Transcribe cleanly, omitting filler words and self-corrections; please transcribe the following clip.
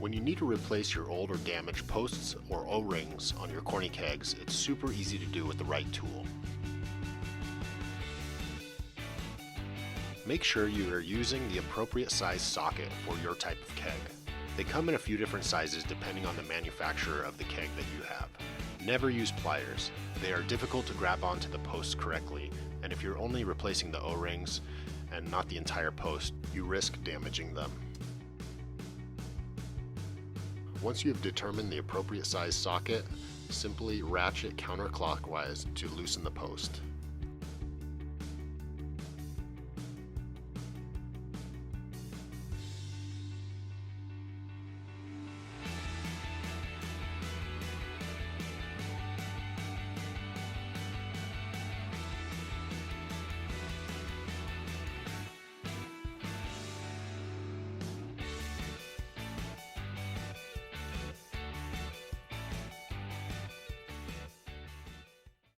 When you need to replace your old or damaged posts or O-rings on your Corny kegs, it's super easy to do with the right tool. Make sure you are using the appropriate size socket for your type of keg. They come in a few different sizes depending on the manufacturer of the keg that you have. Never use pliers. They are difficult to grab onto the posts correctly, and if you're only replacing the O-rings and not the entire post, you risk damaging them. Once you have determined the appropriate size socket, simply ratchet counterclockwise to loosen the post.